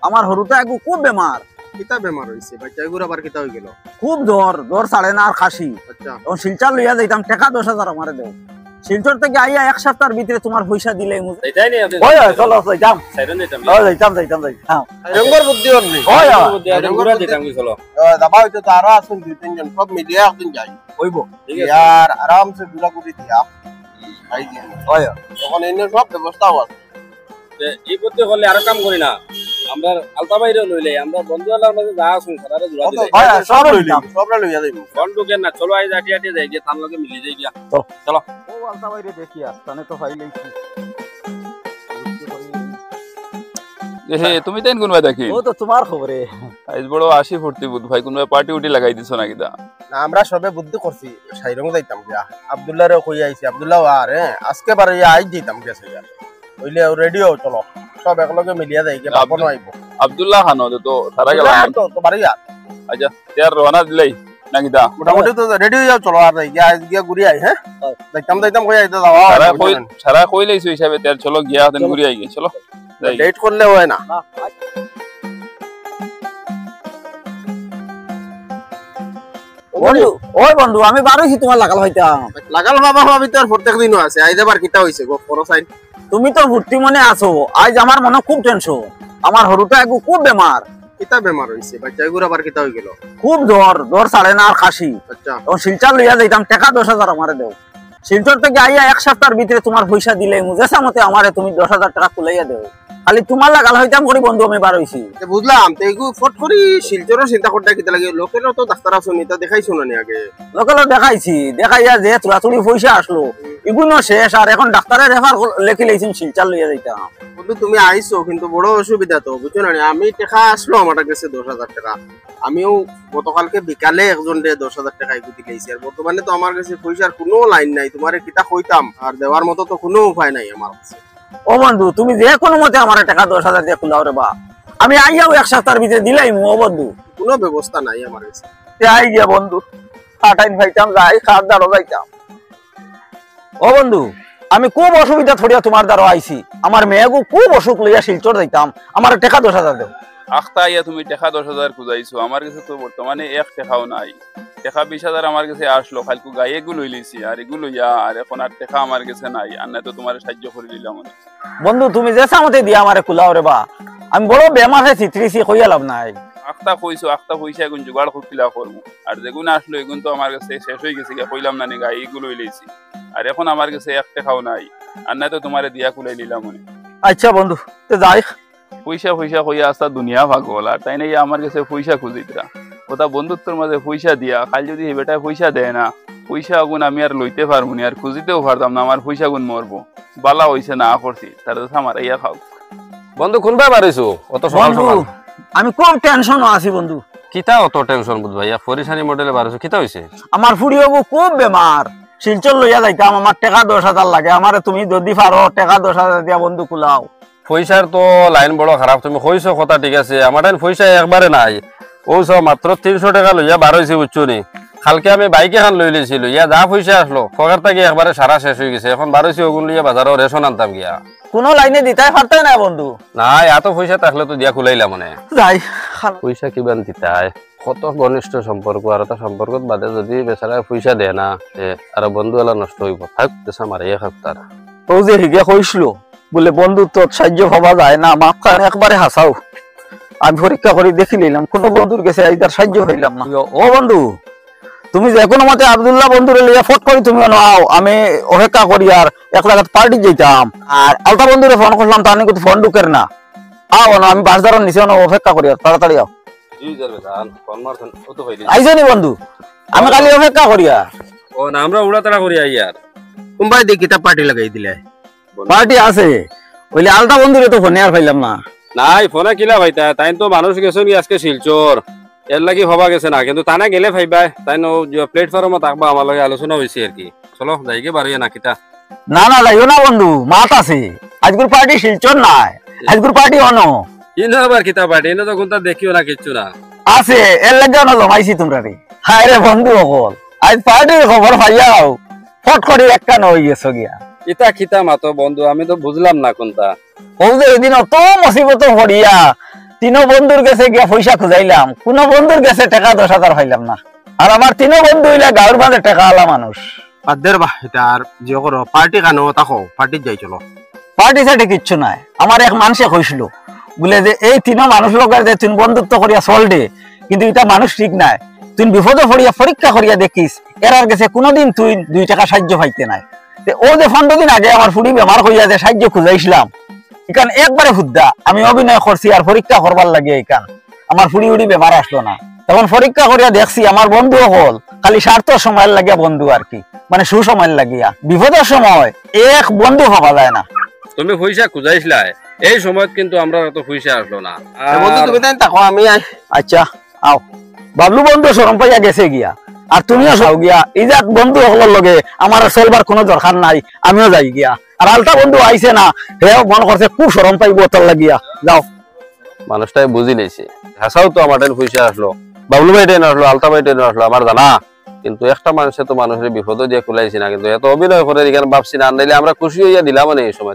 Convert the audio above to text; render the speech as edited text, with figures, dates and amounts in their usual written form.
আমার হরুটা একটু খুব বেমার। কিতা বেমার হইছে বাচ্চা গুলো আবার কিতা হই গেল? খুব জ্বর ছাড়ে না আর খাসি। আচ্ছা ও শিলচর লইয়া যাইতাম, টাকা 10,000 আমারে দেও। শিলচর থেকে আইয়া এক সপ্তাহের ভিতরে তোমার পয়সা দিলে এটাই নি আপনি ওই চলো যাইতাম সাইরন দিতাম যাইতাম রঙ্গর বুদ্ধি হননি ওই বুদ্ধি আদম গুড়া দিতাম কি চলো দাবা হইতো তো আরো আছেন দুই তিনজন সব মিলিয়ে একদিন যাই হইব। ঠিক আছে ইয়ার আরামসে গুড়াগুড়ি দিয়া খাই দিন ওই তখন এনে সব ব্যবস্থাও আছে। এই বুদ্ধি করলে আর কাম করি না আমরা আলতা বাইরে লইলে আমরা বন্ধু আলার মাঝে যা আছেন সারারে জুড়া দিলে ওই সব লইয়া যাইব বন্ধু কেন না চলো আই জাটি আটি যাই গিয়ে তার লগে মিলি যাই গিয়া চলো ও আলতা বাইরে দেখি আস্তানে তো ফাইলেইছি। হে তুমি তাইন কোনবা দেখি ও তো তোমার খবরে আজ বড় আসি ফুর্তি বুধ ভাই কোনবা পার্টি উটি লাগাই দিছো নাকি দা? না আমরা সবে বুদ্ধি করছি সাইরং যাইতাম গিয়া আব্দুল্লাহরে কই আইছি আব্দুল্লাহ আর আজকে বারে আই দিতাম গেছে গিয়া হইলে রেডিও চলো সব একলগে মিলিয়া যাই গিয়া বাপন আইব আব্দুল্লাহ খান তো সারা গেল তো বারে ইয়ার আচ্ছা তের রওনা দিলাই নাকি দা? মোটামুটি তো রেডি হয়ে যাও চলো আর যাই গিয়া গিয়া ঘুরি আই হ্যাঁ যাইতাম কই আইতে যাও সারা কই লাইছো হিসাবে তের চলো গিয়া দেন ঘুরি আই গে চলো লেট করলে হয় না। বন্ধু ওই বন্ধু আমি বারোইছি তোমার লাগাল হইতাম। লাগাল বাবা ভাবি তো আর প্রত্যেক দিনও আছে আই দেবার কিতা হইছে গো পরো সাইড তুমি তো ভর্তি মনে আছো, আজ আমার মনে খুব টেনশন। আমার হরুটা একটু খুব বেমার। কিতা বেমার হইছে বাচ্চা গুলো আবার কিতা হই গেল? খুব জ্বর ছাড়ে না আর খাসি। আচ্ছা ও শিলচর লইয়া যাইতাম, টাকা 10,000 আমারে দেও। শিলচর থেকে আইয়া এক সপ্তাহের ভিতরে তোমার পয়সা দিলে মুজেসা মতে আমারে তুমি 10,000 টাকা তুলাইয়া দেও। খালি তোমার লাগাল হইতাম করি বন্ধু আমি বারোইছি। বুঝলাম তো এগু ফট করি শিলচরও চিন্তা করতে কিতা লাগে লোকেরও তো ডাক্তার আছে নিতা দেখাইছো না আগে লোকেলো দেখাইয়া যে চুরাচুরি পয়সা আসলো এগুলো শেষ আর এখন ডাক্তারের রেফার লেখি লাইছেন শিলচর লইয়া যাইতাম। বন্ধু তুমি আইছো কিন্তু বড় অসুবিধা তো বুঝছো না আমি টাকা আসলো আমার কাছে 10,000 টাকা আমিও গতকালকে বিকালে একজন 10,000 টাকা এগু দিলাইছি আর বর্তমানে তো আমার কাছে পয়সার কোনো লাইন নাই তোমারে কিতা কইতাম আর দেওয়ার মতো তো কোনো উপায় নাই আমার কাছে। ও বন্ধু তুমি যে কোনো মতে আমার টাকা 10,000 দিয়ে খুলাও রে বা আমি আইয়াও এক সপ্তাহের ভিতরে দিলাইম। ও বন্ধু কোনো ব্যবস্থা নাই আমার কাছে। আই গিয়া বন্ধু কাটাইন খাইতাম যাই খাওয়ার দাঁড়ো যাইতাম। ও বন্ধু আমি খুব অসুবিধা থরিয়া তোমার দ্বারা আইছি। আমার মেয়েগু খুব অসুখ লইয়া শিলচর যাইতাম, আমার টাকা 10,000 দেও। আখতা ইয়া তুমি টাকা 10,000 খুঁজাইছো, আমার কাছে তো বর্তমানে এক টাকাও নাই। টাকা 20,000 আমার কাছে আসলো, খালকু গায়ে এগুলো লইছি আর এগুলো ইয়া আর এখন আর টাকা আমার কাছে নাই। আর না তো তোমার সাহায্য করে দিলাম। বন্ধু তুমি যে সামতে দিয়া আমারে কুলাও রে বা আমি বড় বেমার হয়েছি ত্রিশি কইয়া লাভ নাই। আখতা কইছো আখতা পয়সা এখন জোগাড় করছিলা করবো আর যেগুলো আসলো এগুলো তো আমার কাছে শেষ হয়ে গেছে কইলাম না গায়ে এগুলো লইছি আর এখন আমার কাছে এক টাকাও নাই। আর না তো তোমারে দিয়া কুলাই নিলাম। আচ্ছা বন্ধু তো যাই পয়সা কইয়া আসতা দুনিয়া ভাগল আর তাই না আমার কাছে পয়সা খুঁজিতরা ওটা বন্ধুত্বর মাঝে পয়সা দিয়া খালি যদি এই বেটায় পয়সা দেয় না পয়সা গুণ আমি আর লইতে পারবো না আর খুঁজিতেও পারতাম না। আমার পয়সা গুণ মরবো বালা হইছে না করছি তার আমার ইয়া খাও। বন্ধু কোনবা বাড়াইছো অত সকাল সকাল? আমি খুব টেনশন আছি বন্ধু। কিতা অত টেনশন বুঝ ভাইয়া পরিশানি মডেলে বাড়াইছো কিতা হইছে? আমার ফুড়িও খুব বেমার, শিলচর লইয়া যাইতাম, আমার টাকা 10,000 লাগে। আমারে তুমি যদি পারো টাকা 10,000 দিয়া বন্ধু কুলাও। পয়সার তো লাইন বড় খারাপ, তুমি কইছো কথা ঠিক আছে, আমার পয়সা একবারে নাই। ও সব মাত্র 300 টাকা লইয়া বাড়াইছি বুঝছো নি। কালকে আমি বাইক এখন লই লইছিল, ইয়া যা পয়সা আসলো পকেট থেকে একবারে সারা শেষ হয়ে গেছে। এখন বাড়াইছি ওগুন লইয়া বাজারও রেশন আনতাম গিয়া। কোনো লাইনে দিতাই পারতে না বন্ধু? নাই এত পয়সা থাকলে তো দিয়া খুলাইলাম মানে যাই পয়সা কিমান দিতাই কত ঘনিষ্ঠ সম্পর্ক আর তা সম্পর্কত বাদে যদি বেচারা পয়সা দেয় না আর বন্ধু এলা নষ্ট হইব থাক দেশা মারিয়া খাক তারা। তো যে হিগে কইছিল বলে বন্ধু তোর সাহায্য হওয়া যায় না, মাপ কান একবারে হাসাও। আমি পরীক্ষা করে দেখি নিলাম কোনো বন্ধুর কাছে এইটার সাহায্য হইলাম না। ও বন্ধু তুমি যে কোনো মতে আব্দুল্লাহ বন্ধুরে লইয়া ফট করি তুমি নাও, আমি অপেক্ষা করি আর এক লাগাত পার্টি যেতাম। আর আলতা বন্ধুরে ফোন করলাম তা কিন্তু ফোন ঢুকের না। আও না আমি বাসদারের নিচে অপেক্ষা করি আর তাড়াতাড়ি আও। আইসো নি বন্ধু? আমি কালি অপেক্ষা করি আর ও না আমরা উড়াতাড়া করি আই আর কুম্বাই দি কিতা পার্টি লাগাই দিলে? পার্টি আছে বলে আলতা বন্ধুরে তো ফোনে আর পাইলাম না। নাই ফোনে কিলা ভাইতা তাই তো মানুষ গেছেন আজকে শিলচর এর লাগি হবা গেছে না, কিন্তু তানা গেলে ভাইবাই তাই প্লেটফর্মে থাকবা আমার লগে আলোচনা হয়েছে আর কি। চলো যাইগে বাড়িয়ে না কিতা? না না যাইও না বন্ধু, মাত আছে আজকের পার্টি শিলচর নাই, আজকের পার্টি অন ইন আবার কিতা পার্টি এনে তো কোনটা দেখিও না কিচ্ছু না আছে এর লাগে না জমাইছি তোমরা রে। হায় রে বন্ধু সকল আজ পার্টির খবর পাইয়াও ফট করে একটা হয়ে গেছো গিয়া। ইতা কিতা মাতো বন্ধু আমি তো বুঝলাম না কোনটা। ও যে এদিন অত মুসিবত হরিয়া তিনো বন্ধুর কাছে গিয়া পয়সা খুঁজাইলাম, কোন বন্ধুর কাছে টাকা 10,000 পাইলাম না। আর আমার তিনো বন্ধু হইলা গাঁর মাঝে টাকা আলা মানুষ। বাদের বাহ, এটা আর যে করো পার্টি কানো তাকো পার্টি যাই চলো। পার্টি সাইডে কিচ্ছু নাই। আমার এক মানুষে কইছিল বলে যে এই তিনো মানুষ লোকের যে তুই বন্ধুত্ব করিয়া চল দে, কিন্তু এটা মানুষ ঠিক নাই। তুই বিপদে পড়িয়া পরীক্ষা করিয়া দেখিস এরার কাছে কোনোদিন তুই 2 টাকা সাহায্য পাইতে নাই। ও যে 15 দিন আগে আমার ফুড়ি বেমার হইয়া যে সাহায্য খুঁজাইছিলাম, এখান একবারে হুদ্দা আমি অভিনয় করছি আর পরীক্ষা করবার লাগে। এখান আমার ফুড়ি উড়ি বেমার আসলো না, তখন পরীক্ষা করিয়া দেখছি আমার বন্ধু হল খালি স্বার্থ সময়ের লাগিয়া বন্ধু আর কি, মানে সুসময়ের লাগিয়া। বিপদের সময় এক বন্ধু ভাবা যায় না। তুমি পয়সা খুঁজাইছিলাই, এই সময়ত কিন্তু আমরা তো পয়সা আসলো না। বন্ধু তুমি তাই তাকো, আমি আচ্ছা আও। বাবলু বন্ধু শরম পাইয়া গেছে গিয়া, আর তুমিও যাও গিয়া। এই যে বন্ধু সকলের লগে আমার চলবার কোনো দরকার নাই, আমিও যাই গিয়া। আর আলতা বন্ধু আইছে না, হেও মন করছে খুব শরম পাইব তোর লাগিয়া। যাও। মানুষটাই বুঝি লেছে, হাসাও তো আমার টাইম পয়সা আসলো, বাবলু ভাই টাইম আসলো, আলতা ভাই টাইম আসলো, আমার জানা। কিন্তু একটা মানুষে তো মানুষের বিপদ দিয়ে খুলাইছি না, কিন্তু এত অভিনয় করে এখানে ভাবছি না, আনলে আমরা খুশি হইয়া দিলাম মানে এই সময়।